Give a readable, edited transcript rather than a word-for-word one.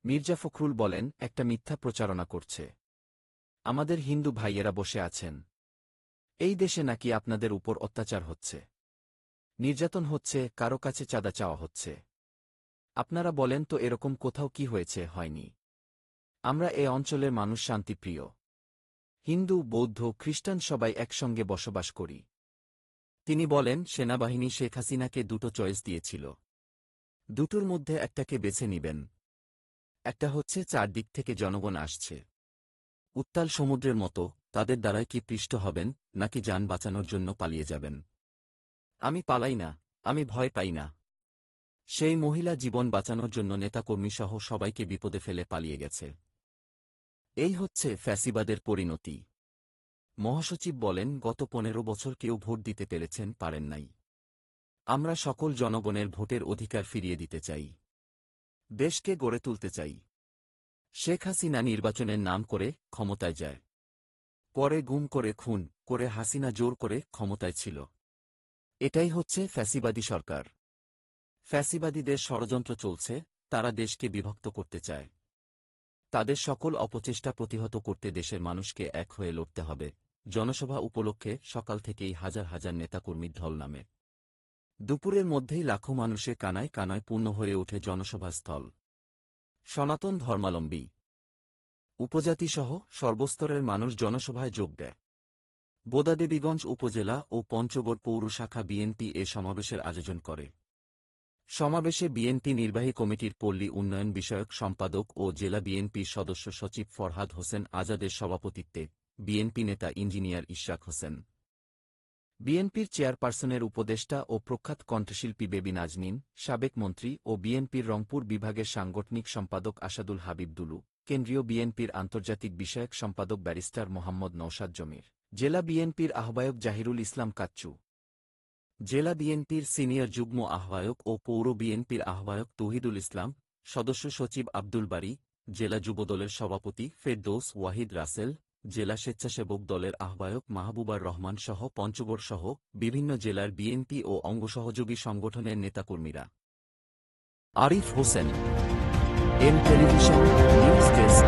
মির্জা ফখরুল বলেন, একটা মিথ্যা প্রচারণা করছে। আমাদের হিন্দু ভাইয়েরা বসে আছেন। এই দেশে নাকি আপনাদের উপর অত্যাচার হচ্ছে, নির্যাতন হচ্ছে, কারো কাছে চাঁদা চাওয়া হচ্ছে। আপনারা বলেন তো এরকম কোথাও কি হয়েছে? হয়নি। আমরা এ অঞ্চলের মানুষ শান্তিপ্রিয়। হিন্দু, বৌদ্ধ, খ্রিস্টান সবাই একসঙ্গে বসবাস করি। তিনি বলেন, সেনাবাহিনী শেখ হাসিনাকে দুটো চয়েস দিয়েছিল। দুটোর মধ্যে একটাকে বেছে নিবেন। একটা হচ্ছে চারদিক থেকে জনগণ আসছে, উত্তাল সমুদ্রের মতো, তাদের দ্বারাই কি পৃষ্ঠ হবেন, নাকি যান বাঁচানোর জন্য পালিয়ে যাবেন? আমি পালাই না, আমি ভয় পাই না। সেই মহিলা জীবন বাঁচানোর জন্য নেতাকর্মীসহ সবাইকে বিপদে ফেলে পালিয়ে গেছে। এই হচ্ছে ফ্যাসিবাদের পরিণতি। মহাসচিব বলেন, গত ১৫ বছর কেউ ভোট দিতে পেরেছেন, পারেন নাই। আমরা সকল জনগণের ভোটের অধিকার ফিরিয়ে দিতে চাই। দেশকে গড়ে তুলতে চাই। শেখ হাসিনা নির্বাচনের নাম করে ক্ষমতায় যায়, পরে গুম করে, খুন করে হাসিনা জোর করে ক্ষমতায় ছিল। এটাই হচ্ছে ফ্যাসিবাদী সরকার। ফ্যাসিবাদীদের ষড়যন্ত্র চলছে, তারা দেশকে বিভক্ত করতে চায়। তাদের সকল অপচেষ্টা প্রতিহত করতে দেশের মানুষকে এক হয়ে লড়তে হবে। জনসভা উপলক্ষে সকাল থেকেই হাজার হাজার নেতাকর্মীর ঢল নামে। দুপুরের মধ্যেই লাখো মানুষে কানায় কানায় পূর্ণ হয়ে ওঠে জনসভাস্থল। সনাতন ধর্মাবলম্বী, উপজাতিসহ সর্বস্তরের মানুষ জনসভায় যোগ দেয়। বোদাদেবীগঞ্জ উপজেলা ও পঞ্চগড় পৌর শাখা বিএনপি এ সমাবেশের আয়োজন করে। সমাবেশে বিএনপি নির্বাহী কমিটির পল্লী উন্নয়ন বিষয়ক সম্পাদক ও জেলা বিএনপির সদস্য সচিব ফরহাদ হোসেন আজাদের সভাপতিত্বে বিএনপি নেতা ইঞ্জিনিয়ার ইশরাক হোসেন, বিএনপির চেয়ারপারসনের উপদেষ্টা ও প্রখ্যাত কণ্ঠশিল্পী বেবি নাজনীন, সাবেক মন্ত্রী ও বিএনপির রংপুর বিভাগের সাংগঠনিক সম্পাদক আসাদুল হাবিব দুলু, কেন্দ্রীয় বিএনপির আন্তর্জাতিক বিষয়ক সম্পাদক ব্যারিস্টার মোহাম্মদ নওশাদ জমির, জেলা বিএনপির আহ্বায়ক জাহিরুল ইসলাম কাচ্চু, জেলা বিএনপির সিনিয়র যুগ্ম আহ্বায়ক ও পৌর বিএনপির আহ্বায়ক তৌহিদুল ইসলাম, সদস্য সচিব আব্দুল বারী, জেলা যুবদলের সভাপতি ফেরদৌস ওয়াহিদ রাসেল, জেলা স্বেচ্ছাসেবক দলের আহ্বায়ক মাহবুবার রহমান সহ পঞ্চগড় সহ বিভিন্ন জেলার বিএনপি ও অঙ্গসহযোগী সংগঠনের নেতাকর্মীরা। Arif Hossain, M television news desk.